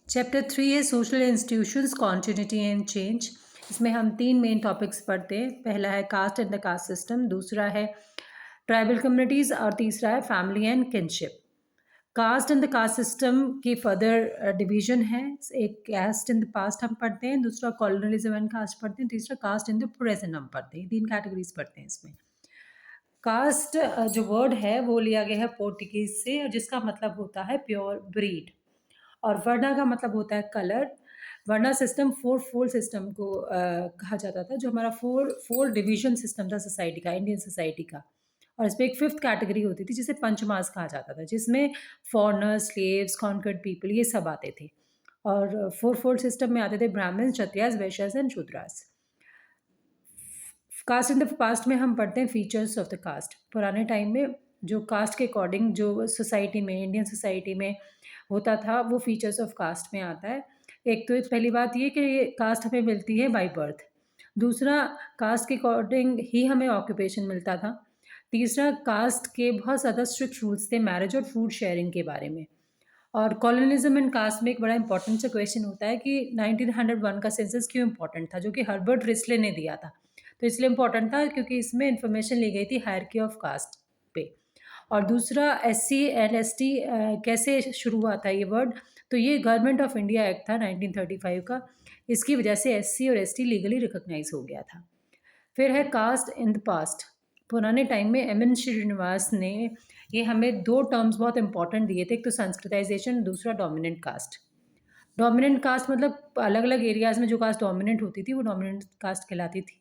Chapter 3 है social institutions continuity and change. इसमें हम 3 मेन टॉपिक्स पढ़ते हैं। पहला है caste and the caste system, दूसरा है ट्राइबल कम्युनिटीज़ और तीसरा है family and kinship. Caste and the caste system की फर्दर डिवीजन है। एक कास्ट इन द पास्ट हम पढ़ते हैं, दूसरा कॉलोनलिज्म एंड कास्ट पढ़ते हैं, तीसरा कास्ट इन द प्रेजेंट हम पढ़ते हैं। 3 कैटेगरीज पढ़ते हैं इसमें। कास्ट जो वर्ड है वो लिया गया है पोर्टुगीज से, और जिसका मतलब होता है प्योर ब्रीड। और वर्णा का मतलब होता है कलर। वर्णा सिस्टम फोर फोल्ड सिस्टम को कहा जाता था, जो हमारा फोर डिवीजन सिस्टम था सोसाइटी का, इंडियन सोसाइटी का। और इसमें एक फिफ्थ कैटेगरी होती थी जिसे पंचमास कहा जाता था, जिसमें फॉरनर्स, स्लेव्स, कॉन्कर्ड पीपल ये सब आते थे। और फोर फोल्ड सिस्टम में आते थे Brahman, Kshatriyas, Vaishyas and Shudras. Caste in the past में हम पढ़ते हैं फीचर्स ऑफ द कास्ट। पुराने टाइम में जो कास्ट के अकॉर्डिंग जो सोसाइटी में, इंडियन सोसाइटी में होता था, वो फीचर्स ऑफ कास्ट में आता है। एक तो पहली बात ये कि कास्ट हमें मिलती है बाय बर्थ। दूसरा, कास्ट के अकॉर्डिंग ही हमें ऑक्यूपेशन मिलता था। तीसरा, कास्ट के बहुत ज़्यादा स्ट्रिक्ट रूल्स थे मैरिज और फूड शेयरिंग के बारे में। और कॉलोनिज्म एंड कास्ट में एक बड़ा इंपॉर्टेंट सा क्वेश्चन होता है कि 1901 का सेंसस क्यों इंपॉर्टेंट था, जो कि हर्बर्ट रिस्ले ने दिया था। तो इसलिए इंपॉर्टेंट था क्योंकि इसमें इंफॉर्मेशन ली गई थी हायरार्की ऑफ कास्ट पे। और दूसरा, एससी एंड एसटी कैसे शुरू हुआ था ये वर्ड। तो ये गवर्नमेंट ऑफ इंडिया एक्ट था 1935 का। इसकी वजह से एससी और एसटी लीगली रिकॉग्नाइज हो गया था। फिर है कास्ट इन द पास्ट। पुराने टाइम में एम एन श्रीनिवास ने ये हमें 2 टर्म्स बहुत इंपॉर्टेंट दिए थे। एक तो संस्कृताइजेशन, दूसरा डोमिनेंट कास्ट। डोमिनेंट कास्ट मतलब अलग अलग एरियाज में जो कास्ट डोमिनेंट होती थी वो डोमिनेंट कास्ट कहलाती थी।